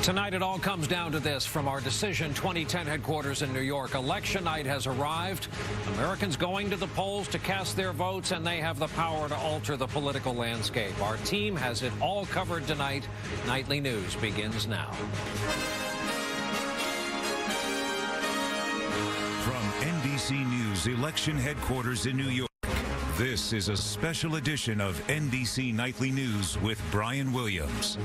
Tonight, it all comes down to this from our Decision 2010 headquarters in New York. Election night has arrived. Americans going to the polls to cast their votes, and they have the power to alter the political landscape. Our team has it all covered tonight. Nightly News begins now. From NBC News election headquarters in New York, this is a special edition of NBC Nightly News with Brian Williams.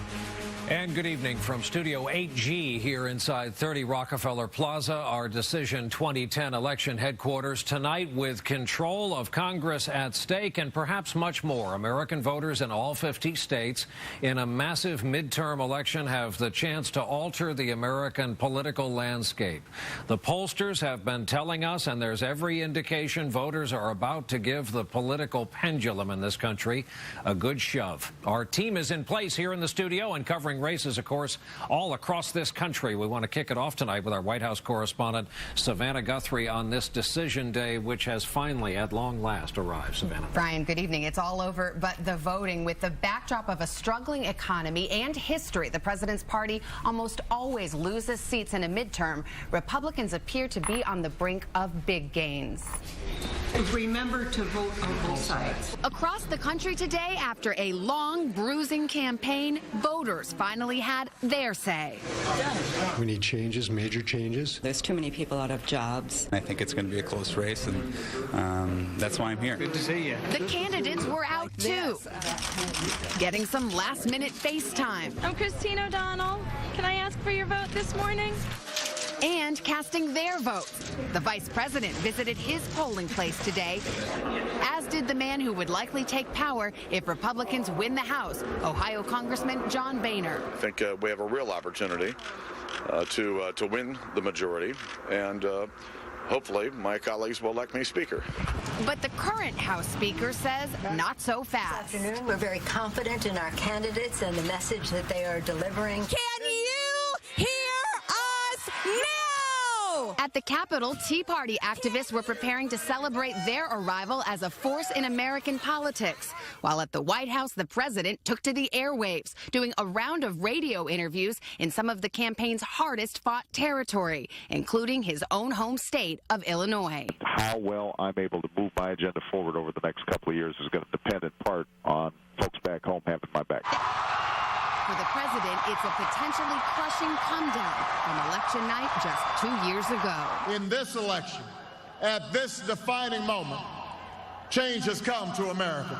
And good evening from Studio 8G here inside 30 Rockefeller Plaza, our Decision 2010 election headquarters. Tonight, with control of Congress at stake and perhaps much more, American voters in all 50 states in a massive midterm election have the chance to alter the American political landscape. The pollsters have been telling us, and there's every indication voters are about to give the political pendulum in this country a good shove. Our team is in place here in the studio and covering races, of course, all across this country. We want to kick it off tonight with our White House correspondent, Savannah Guthrie, on this decision day, which has finally, at long last, arrived. Savannah. Brian, good evening. It's all over but the voting. With the backdrop of a struggling economy and history, the president's party almost always loses seats in a midterm. Republicans appear to be on the brink of big gains. Remember to vote on both sides. Across the country today, after a long, bruising campaign, voters finally had their say. We need changes, major changes. There's too many people out of jobs. I think it's going to be a close race, and that's why I'm here. Good to see you. The candidates were out, too, getting some last-minute FaceTime. I'm Christine O'Donnell. Can I ask for your vote this morning? And casting their votes. The vice president visited his polling place today, as did the man who would likely take power if Republicans win the House, Ohio Congressman John Boehner. I think we have a real opportunity to win the majority, and hopefully my colleagues will elect me Speaker. But the current House Speaker says not so fast. This afternoon, we're very confident in our candidates and the message that they are delivering. Can you hear us now? At the Capitol, Tea Party activists were preparing to celebrate their arrival as a force in American politics. While at the White House, the president took to the airwaves, doing a round of radio interviews in some of the campaign's hardest-fought territory, including his own home state of Illinois. How well I'm able to move my agenda forward over the next couple of years is going to depend in part on folks back home having my back. For the president, it's a potentially crushing come-down from election night just 2 years ago. In this election, at this defining moment, change has come to America.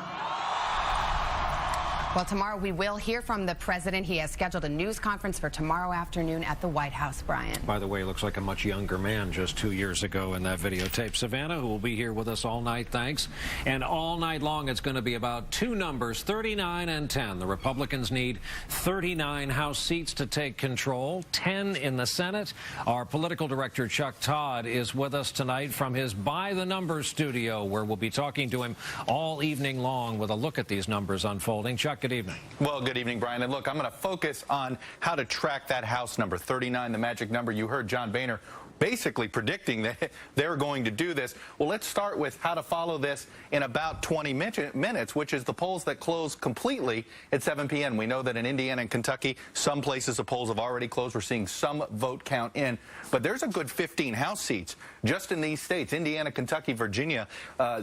Well, tomorrow we will hear from the president. He has scheduled a news conference for tomorrow afternoon at the White House, Brian. By the way, he looks like a much younger man just 2 years ago in that videotape. Savannah, who will be here with us all night, thanks. And all night long, it's going to be about two numbers, 39 and 10. The Republicans need 39 House seats to take control, 10 in the Senate. Our political director, Chuck Todd, is with us tonight from his By the Numbers studio, where we'll be talking to him all evening long with a look at these numbers unfolding. Chuck, good evening. Well, good evening, Brian. And look, I'm going to focus on how to track that House number 39, the magic number. You heard John Boehner basically predicting that they're going to do this. Well, let's start with how to follow this in about 20 minutes, which is the polls that close completely at 7 p.m. We know that in Indiana and Kentucky, some places the polls have already closed. We're seeing some vote count in. But there's a good 15 House seats just in these states, Indiana, Kentucky, Virginia,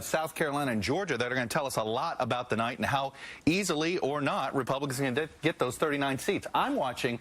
South Carolina, and Georgia, that are going to tell us a lot about the night and how easily or not Republicans are going to get those 39 seats. I'm watching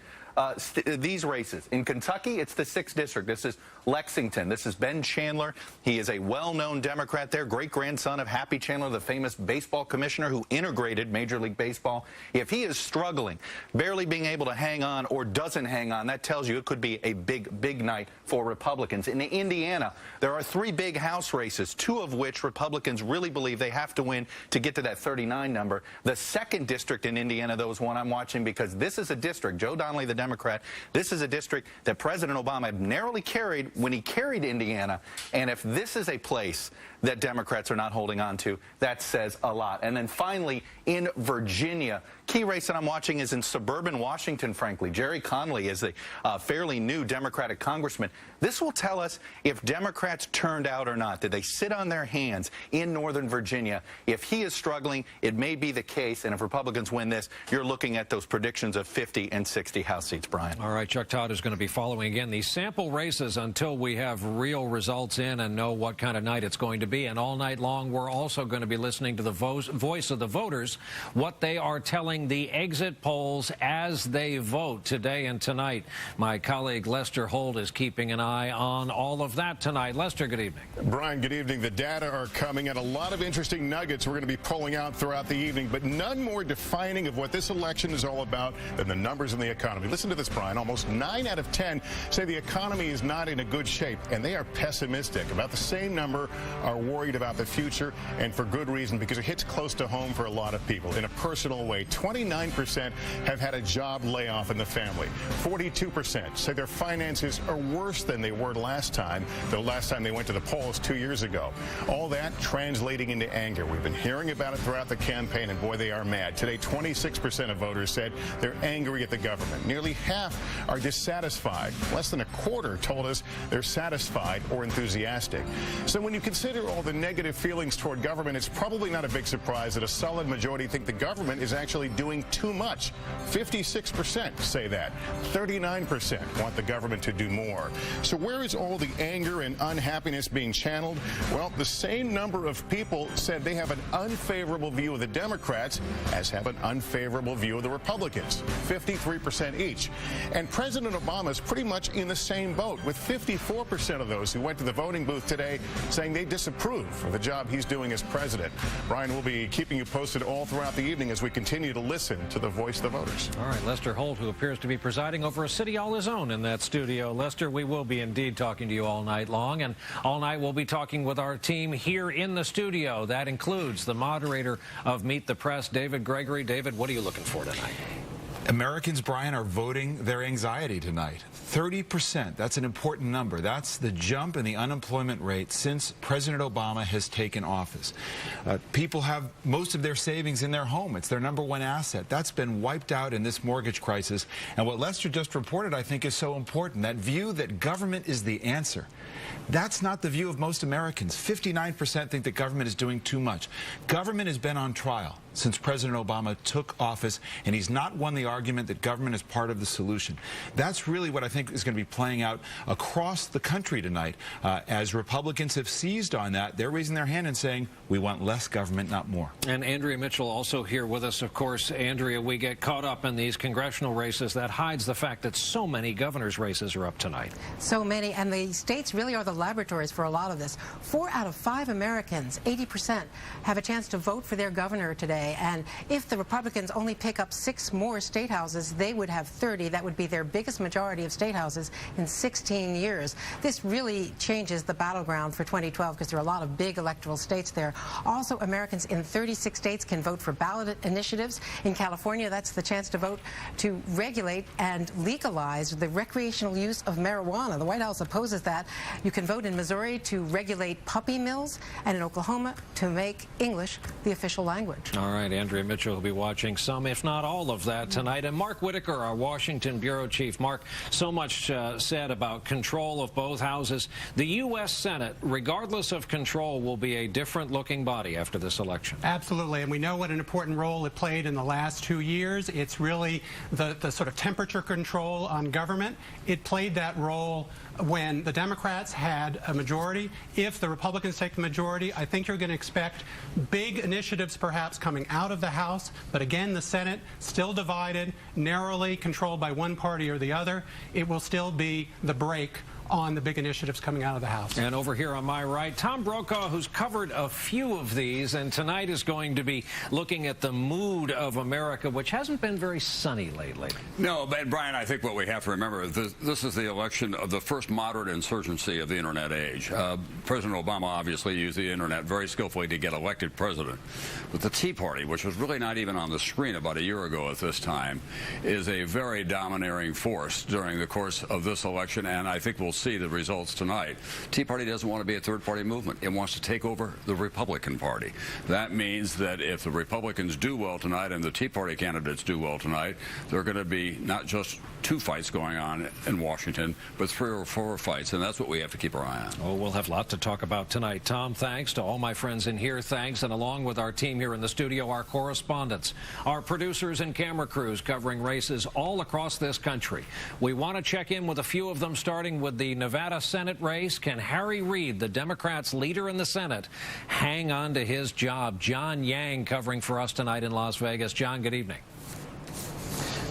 these races. In Kentucky, it's the 6th district. This is Lexington. This is Ben Chandler. He is a well-known Democrat there, great-grandson of Happy Chandler, the famous baseball commissioner who integrated Major League Baseball. If he is struggling, barely being able to hang on or doesn't hang on, that tells you it could be a big night for Republicans. In Indiana, there are 3 big House races, 2 of which Republicans really believe they have to win to get to that 39 number. The 2nd district in Indiana, though, is one I'm watching because this is a district, Joe Donnelly, the Democrat, this is a district that President Obama narrowly carried when he carried Indiana. And if this is a place that Democrats are not holding on to. That says a lot. And then finally, in Virginia, key race that I'm watching is in suburban Washington, frankly. Jerry Connolly is a fairly new Democratic congressman. This will tell us if Democrats turned out or not. Did they sit on their hands in Northern Virginia? If he is struggling, it may be the case. And if Republicans win this, you're looking at those predictions of 50 and 60 House seats, Brian. All right, Chuck Todd is going to be following again these sample races until we have real results in and know what kind of night it's going to be. And all night long, we're also going to be listening to the voice of the voters, what they are telling the exit polls as they vote today and tonight. My colleague Lester Holt is keeping an eye on all of that tonight. Lester, good evening. Brian, good evening. The data are coming, and a lot of interesting nuggets we're going to be pulling out throughout the evening, but none more defining of what this election is all about than the numbers in the economy. Listen to this, Brian. Almost 9 out of 10 say the economy is not in a good shape, and they are pessimistic. About the same number are worried about the future, and for good reason, because it hits close to home for a lot of people in a personal way. 29% have had a job layoff in the family. 42% say their finances are worse than they were last time, the last time they went to the polls 2 years ago. All that translating into anger. We've been hearing about it throughout the campaign, and boy, they are mad. Today, 26% of voters said they're angry at the government. Nearly half are dissatisfied. Less than a quarter told us they're satisfied or enthusiastic. So when you consider all the negative feelings toward government, it's probably not a big surprise that a solid majority think the government is actually doing too much. 56% say that. 39% want the government to do more. So where is all the anger and unhappiness being channeled? Well, the same number of people said they have an unfavorable view of the Democrats as have an unfavorable view of the Republicans. 53% each. And President Obama is pretty much in the same boat, with 54% of those who went to the voting booth today saying they disapprove of the job he's doing as president. Brian, will be keeping you posted all throughout the evening as we continue to listen to the voice of the voters. All right, Lester Holt, who appears to be presiding over a city all his own in that studio. Lester, we will be indeed talking to you all night long, and all night we'll be talking with our team here in the studio. That includes the moderator of Meet the Press, David Gregory. David, what are you looking for tonight? Americans, Brian, are voting their anxiety tonight. 30%, that's an important number. That's the jump in the unemployment rate since President Obama has taken office. People have most of their savings in their home. It's their #1 asset. That's been wiped out in this mortgage crisis. And what Lester just reported, I think, is so important. That view that government is the answer. That's not the view of most Americans. 59% think that government is doing too much. Government has been on trial since President Obama took office, and he's not won the argument that government is part of the solution. That's really what I think is going to be playing out across the country tonight. As Republicans have seized on that, they're raising their hand and saying, we want less government, not more. And Andrea Mitchell also here with us, of course. Andrea, we get caught up in these congressional races. That hides the fact that so many governor's races are up tonight. So many, and the states really are the laboratories for a lot of this. 4 out of 5 Americans, 80%, have a chance to vote for their governor today. And if the Republicans only pick up 6 more state houses, they would have 30. That would be their biggest majority of state houses in 16 years. This really changes the battleground for 2012 because there are a lot of big electoral states there. Also, Americans in 36 states can vote for ballot initiatives. In California, that's the chance to vote to regulate and legalize the recreational use of marijuana. The White House opposes that. You can vote in Missouri to regulate puppy mills, and in Oklahoma to make English the official language. All right, Andrea Mitchell will be watching some, if not all of that tonight. And Mark Whitaker, our Washington bureau chief. Mark, so much said about control of both houses. The U.S. Senate, regardless of control, will be a different-looking body after this election. Absolutely, and we know what an important role it played in the last 2 years. It's really the sort of temperature control on government. It played that role when the Democrats had a majority. If the Republicans take the majority, I think you're going to expect big initiatives perhaps coming out of the House. But again, the Senate still divided, narrowly controlled by one party or the other. It will still be the brake on the big initiatives coming out of the House. And over here on my right, Tom Brokaw, who's covered a few of these, and tonight is going to be looking at the mood of America, which hasn't been very sunny lately. No, but Brian, I think what we have to remember is this is the election of the first moderate insurgency of the Internet age. President Obama obviously used the Internet very skillfully to get elected president. But the Tea Party, which was really not even on the screen about a year ago at this time, is a very domineering force during the course of this election, and I think we'll see the results tonight. Tea Party doesn't want to be a third-party movement. It wants to take over the Republican Party. That means that if the Republicans do well tonight and the Tea Party candidates do well tonight, there are going to be not just 2 fights going on in Washington, but 3 or 4 fights, and that's what we have to keep our eye on. Oh, we'll have a lot to talk about tonight. Tom, thanks. To all my friends in here, thanks. And along with our team here in the studio, our correspondents, our producers and camera crews covering races all across this country. We want to check in with a few of them, starting with the Nevada Senate race. Can Harry Reid, the Democrats' leader in the Senate, hang on to his job? John Yang covering for us tonight in Las Vegas. John, good evening.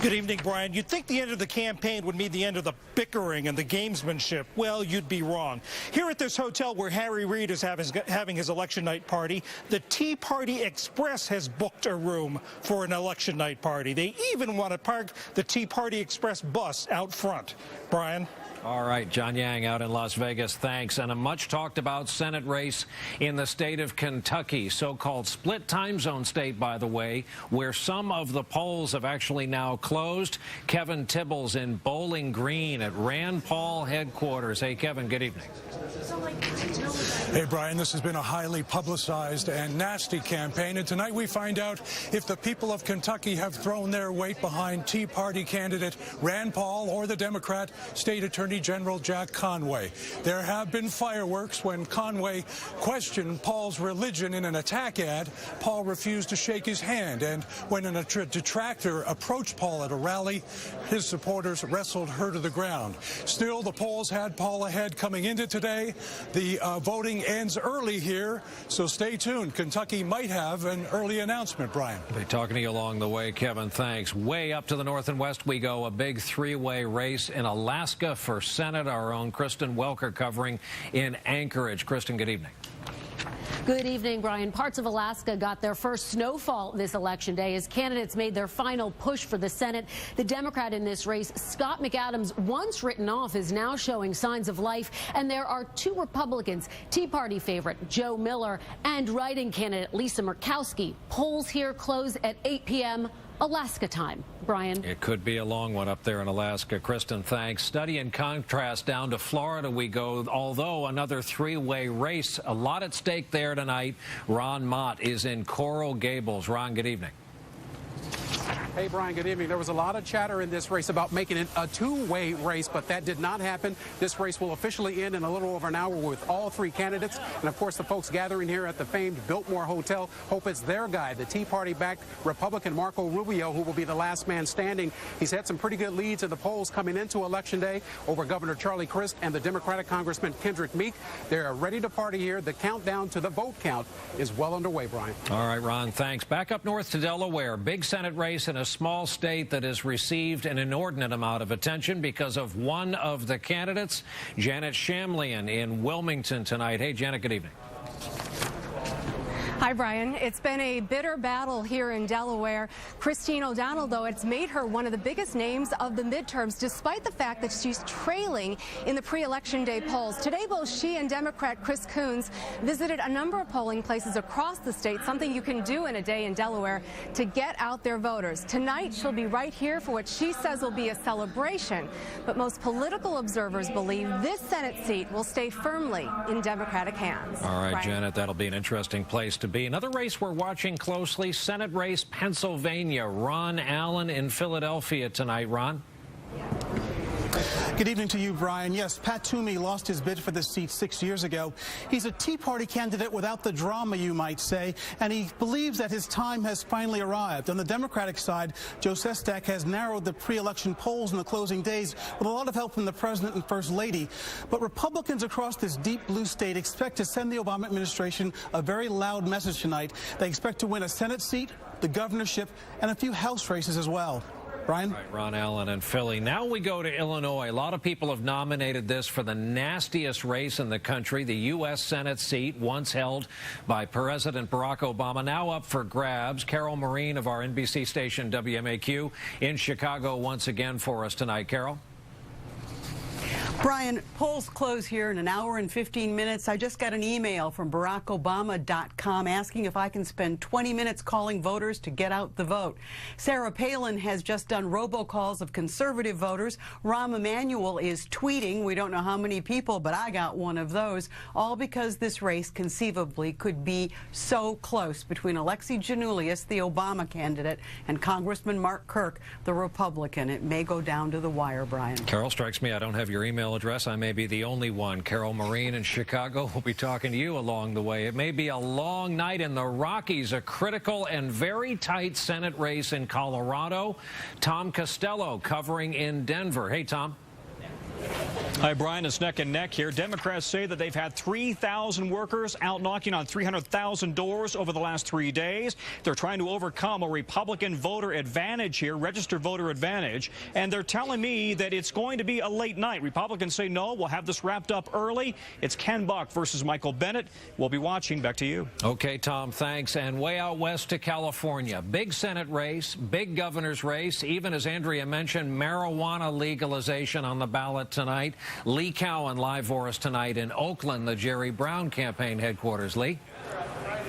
Good evening, Brian. You'd think the end of the campaign would mean the end of the bickering and the gamesmanship. Well, you'd be wrong. Here at this hotel where Harry Reid is having his election night party, the Tea Party Express has booked a room for an election night party. They even want to park the Tea Party Express bus out front. Brian? All right, John Yang out in Las Vegas, thanks. And a much talked about Senate race in the state of Kentucky, so-called split time zone state, by the way, where some of the polls have actually now closed. Kevin Tibbles in Bowling Green at Rand Paul headquarters. Hey, Kevin, good evening. Hey, Brian, this has been a highly publicized and nasty campaign, and tonight we find out if the people of Kentucky have thrown their weight behind Tea Party candidate Rand Paul or the Democrat State Attorney General Jack Conway. There have been fireworks when Conway questioned Paul's religion in an attack ad. Paul refused to shake his hand, and when a detractor approached Paul at a rally, his supporters wrestled her to the ground. Still, the polls had Paul ahead coming into today. The voting ends early here, so stay tuned. Kentucky might have an early announcement, Brian. I'll be talking to you along the way, Kevin. Thanks. Way up to the north and west we go. A big 3-way race in Alaska for Senate. Our own Kristen Welker covering in Anchorage. Kristen, good evening. Good evening, Brian. Parts of Alaska got their first snowfall this election day as candidates made their final push for the Senate. The Democrat in this race, Scott McAdams, once written off, is now showing signs of life. And there are 2 Republicans, Tea Party favorite Joe Miller and write-in candidate Lisa Murkowski. Polls here close at 8 p.m. Alaska time. Brian? It could be a long one up there in Alaska. Kristen, thanks. Study and contrast down to Florida we go, although another 3-way race. A lot at stake there tonight. Ron Mott is in Coral Gables. Ron, good evening. Hey, Brian, good evening. There was a lot of chatter in this race about making it a 2-way race, but that did not happen. This race will officially end in a little over an hour with all 3 candidates. And, of course, the folks gathering here at the famed Biltmore Hotel hope it's their guy, the Tea Party-backed Republican Marco Rubio, who will be the last man standing. He's had some pretty good leads in the polls coming into Election Day over Governor Charlie Crist and the Democratic Congressman Kendrick Meek. They're ready to party here. The countdown to the vote count is well underway, Brian. All right, Ron, thanks. Back up north to Delaware. Big Senate race in a small state that has received an inordinate amount of attention because of one of the candidates, Janet Shamlian in Wilmington tonight. Hey, Janet, good evening. Hi, Brian. It's been a bitter battle here in Delaware. Christine O'Donnell, though, it's made her one of the biggest names of the midterms, despite the fact that she's trailing in the pre-election day polls. Today, both she and Democrat Chris Coons visited a number of polling places across the state, something you can do in a day in Delaware to get out their voters. Tonight, she'll be right here for what she says will be a celebration. But most political observers believe this Senate seat will stay firmly in Democratic hands. All right, Brian. Janet, that'll be an interesting place to be. Another race we're watching closely, Senate race, Pennsylvania. Ron Allen in Philadelphia tonight. Ron? Good evening to you, Brian. Yes, Pat Toomey lost his bid for this seat 6 years ago. He's a Tea Party candidate without the drama, you might say, and he believes that his time has finally arrived. On the Democratic side, Joe Sestak has narrowed the pre-election polls in the closing days with a lot of help from the President and First Lady. But Republicans across this deep blue state expect to send the Obama administration a very loud message tonight. They expect to win a Senate seat, the governorship, and a few House races as well. Brian? Right, Ron Allen in Philly. Now we go to Illinois. A lot of people have nominated this for the nastiest race in the country, the U.S. Senate seat, once held by President Barack Obama, now up for grabs. Carol Marine of our NBC station WMAQ in Chicago once again for us tonight. Carol? Brian, polls close here in an hour and 15 minutes. I just got an email from BarackObama.com asking if I can spend 20 minutes calling voters to get out the vote. Sarah Palin has just done robocalls of conservative voters. Rahm Emanuel is tweeting. We don't know how many people, but I got one of those. All because this race conceivably could be so close between Alexei Giannoulias, the Obama candidate, and Congressman Mark Kirk, the Republican. It may go down to the wire, Brian. Carol, strikes me I don't have your email address. I may be the only one. Carol Marine in Chicago will be talking to you along the way. It may be a long night in the Rockies, a critical and very tight Senate race in Colorado. Tom Costello covering in Denver. Hey, Tom. Hi, Brian. It's neck and neck here. Democrats say that they've had 3,000 workers out knocking on 300,000 doors over the last 3 days. They're trying to overcome a Republican voter advantage here, registered voter advantage, and they're telling me that it's going to be a late night. Republicans say no, we'll have this wrapped up early. It's Ken Buck versus Michael Bennet. We'll be watching. Back to you. Okay, Tom, thanks. And way out west to California. Big Senate race, big governor's race, even as Andrea mentioned, marijuana legalization on the ballot tonight. Lee Cowan live for us tonight in Oakland, the Jerry Brown campaign headquarters. Lee?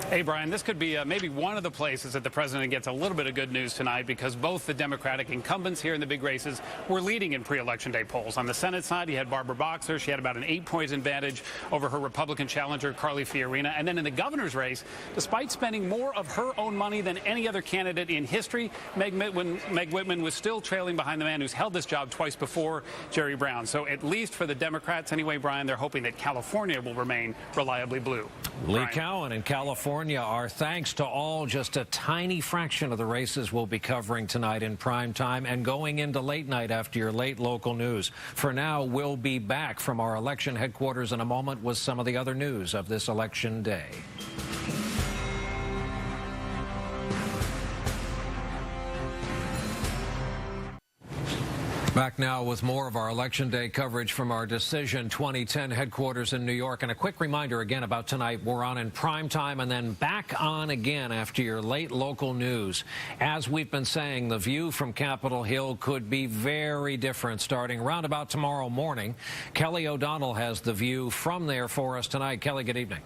Hey, Brian, this could be maybe one of the places that the president gets a little bit of good news tonight, because both the Democratic incumbents here in the big races were leading in pre-election day polls. On the Senate side, you had Barbara Boxer. She had about an 8-point advantage over her Republican challenger, Carly Fiorina. And then in the governor's race, despite spending more of her own money than any other candidate in history, Meg Whitman was still trailing behind the man who's held this job twice before, Jerry Brown. So at least for the Democrats anyway, Brian, they're hoping that California will remain reliably blue. Lee Cowan in California. Our thanks to all. Just a tiny fraction of the races we'll be covering tonight in prime time and going into late night after your late local news. For now, we'll be back from our election headquarters in a moment with some of the other news of this election day. Back now with more of our Election Day coverage from our Decision 2010 headquarters in New York. And a quick reminder again about tonight. We're on in prime time and then back on again after your late local news. As we've been saying, the view from Capitol Hill could be very different starting around about tomorrow morning. Kelly O'Donnell has the view from there for us tonight. Kelly, good evening.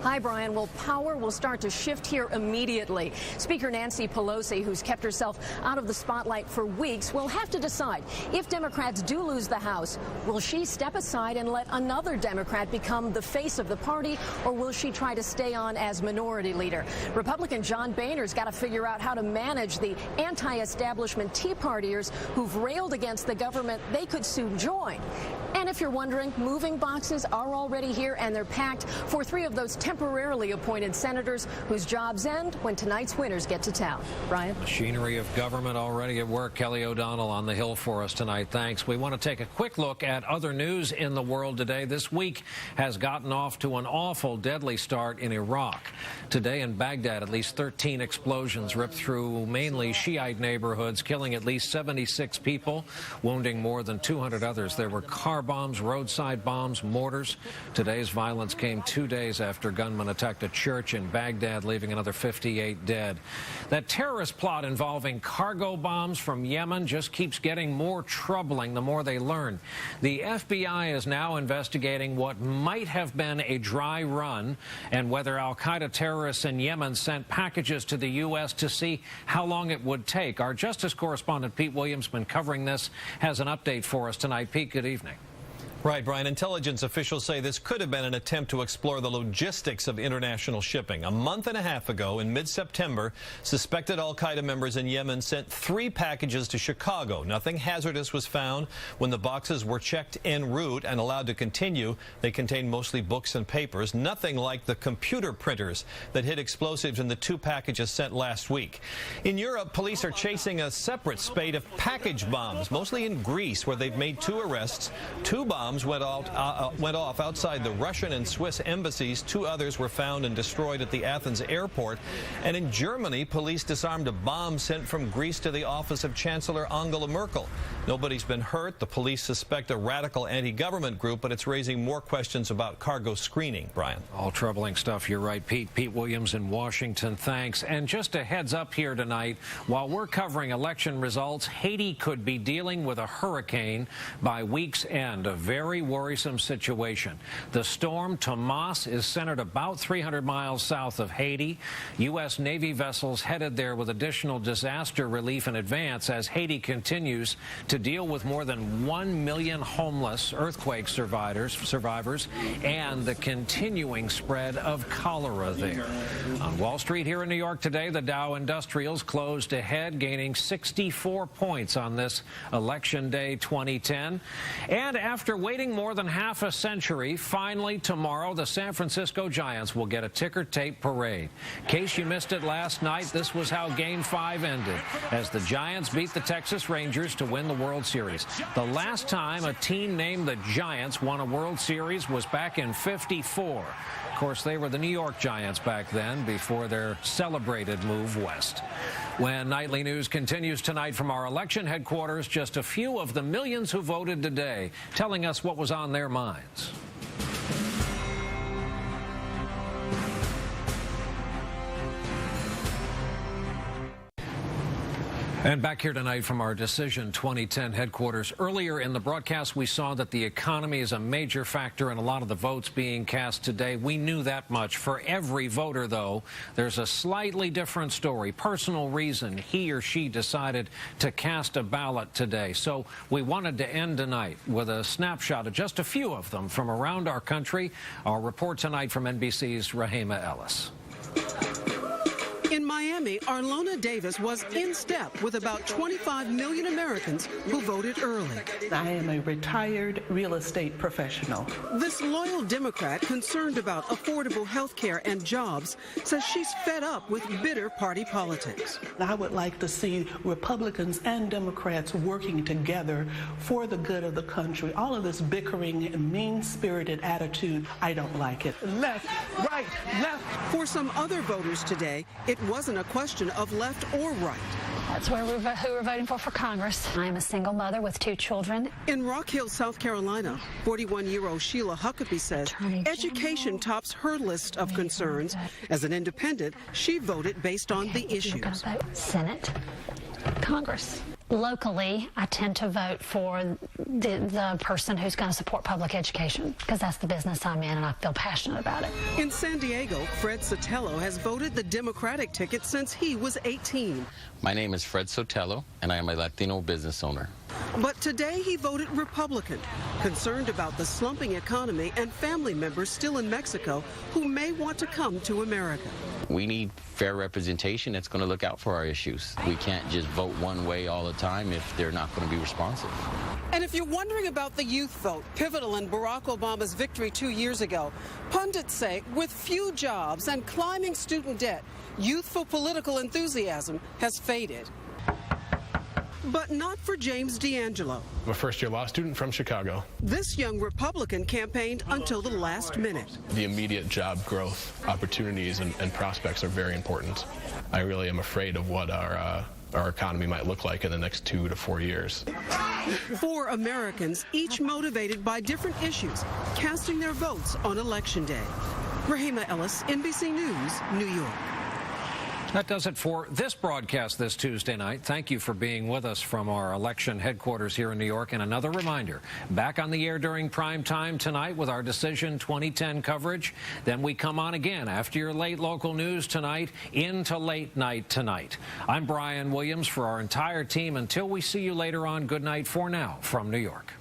Hi, Brian. Well, power will start to shift here immediately. Speaker Nancy Pelosi, who's kept herself out of the spotlight for weeks, will have to decide if Democrats do lose the House, will she step aside and let another Democrat become the face of the party, or will she try to stay on as minority leader? Republican John Boehner's got to figure out how to manage the anti-establishment Tea Partiers who've railed against the government they could soon join. And if you're wondering, moving boxes are already here, and they're packed for 3 of those temporarily appointed senators whose jobs end when tonight's winners get to town. Brian? Machinery of government already at work. Kelly O'Donnell on the Hill for us tonight. Thanks. We want to take a quick look at other news in the world today. This week has gotten off to an awful, deadly start in Iraq. Today in Baghdad, at least 13 explosions ripped through mainly Shiite neighborhoods, killing at least 76 people, wounding more than 200 others. There were car bombs, roadside bombs, mortars. Today's violence came 2 days after gunmen attacked a church in Baghdad, leaving another 58 dead. That terrorist plot involving cargo bombs from Yemen just keeps getting more troubling the more they learn. The FBI is now investigating what might have been a dry run and whether al-Qaeda terrorists in Yemen sent packages to the U.S. to see how long it would take. Our Justice correspondent Pete Williams, been covering this, has an update for us tonight. Pete, good evening. Right, Brian. Intelligence officials say this could have been an attempt to explore the logistics of international shipping. A month and a half ago, in mid-September, suspected al-Qaeda members in Yemen sent 3 packages to Chicago. Nothing hazardous was found. When the boxes were checked en route and allowed to continue, they contained mostly books and papers. Nothing like the computer printers that hid explosives in the 2 packages sent last week. In Europe, police are chasing a separate spate of package bombs, mostly in Greece, where they've made 2 arrests. 2 bombs went off outside the Russian and Swiss embassies. 2 others were found and destroyed at the Athens airport. And in Germany, police disarmed a bomb sent from Greece to the office of Chancellor Angela Merkel. Nobody's been hurt. The police suspect a radical anti-government group, but it's raising more questions about cargo screening. Brian. All troubling stuff. You're right, Pete. Pete Williams in Washington, thanks. And just a heads up here tonight, while we're covering election results, Haiti could be dealing with a hurricane by week's end, a very worrisome situation. The storm Tomas is centered about 300 miles south of Haiti. U.S. Navy vessels headed there with additional disaster relief in advance as Haiti continues to deal with more than 1 million homeless earthquake survivors and the continuing spread of cholera there. On Wall Street here in New York today, the Dow Industrials closed ahead, gaining 64 points on this Election Day 2010. And after waiting more than half a century, finally tomorrow, the San Francisco Giants will get a ticker tape parade. In case you missed it last night, this was how Game 5 ended, as the Giants beat the Texas Rangers to win the World Series. The last time a team named the Giants won a World Series was back in '54. Of course, they were the New York Giants back then, before their celebrated move west. When Nightly News continues tonight from our election headquarters, just a few of the millions who voted today telling us what was on their minds. And back here tonight from our Decision 2010 headquarters. Earlier in the broadcast, we saw that the economy is a major factor in a lot of the votes being cast today. We knew that much. For every voter, though, there's a slightly different story, personal reason he or she decided to cast a ballot today. So we wanted to end tonight with a snapshot of just a few of them from around our country. Our report tonight from NBC's Rahema Ellis. In Miami, Arlona Davis was in step with about 25 million Americans who voted early. I am a retired real estate professional. This loyal Democrat, concerned about affordable health care and jobs, says she's fed up with bitter party politics. I would like to see Republicans and Democrats working together for the good of the country. All of this bickering and mean-spirited attitude, I don't like it. Left, right, left. For some other voters today, it wasn't a question of left or right. That's who we're voting for Congress. I am a single mother with 2 children. In Rock Hill, South Carolina, 41-year-old Sheila Huckabee says education tops her list of concerns. As an independent, she voted based on the issues. Senate, Congress. Locally, I tend to vote for the person who's going to support public education, because that's the business I'm in and I feel passionate about it. In San Diego, Fred Sotelo has voted the Democratic ticket since he was 18. My name is Fred Sotelo, and I am a Latino business owner. But today he voted Republican, concerned about the slumping economy and family members still in Mexico who may want to come to America. We need fair representation that's going to look out for our issues. We can't just vote one way all the time if they're not going to be responsive. And if you're wondering about the youth vote, pivotal in Barack Obama's victory 2 years ago, pundits say with few jobs and climbing student debt, youthful political enthusiasm has faded. But not for James D'Angelo. I'm a first-year law student from Chicago. This young Republican campaigned until the last minute. The immediate job growth opportunities and prospects are very important. I really am afraid of what our economy might look like in the next 2 to 4 years. 4 Americans, each motivated by different issues, casting their votes on Election Day. Rahema Ellis, NBC News, New York. That does it for this broadcast this Tuesday night. Thank you for being with us from our election headquarters here in New York. And another reminder, back on the air during prime time tonight with our Decision 2010 coverage. Then we come on again after your late local news tonight into late night tonight. I'm Brian Williams for our entire team. Until we see you later on, good night for now from New York.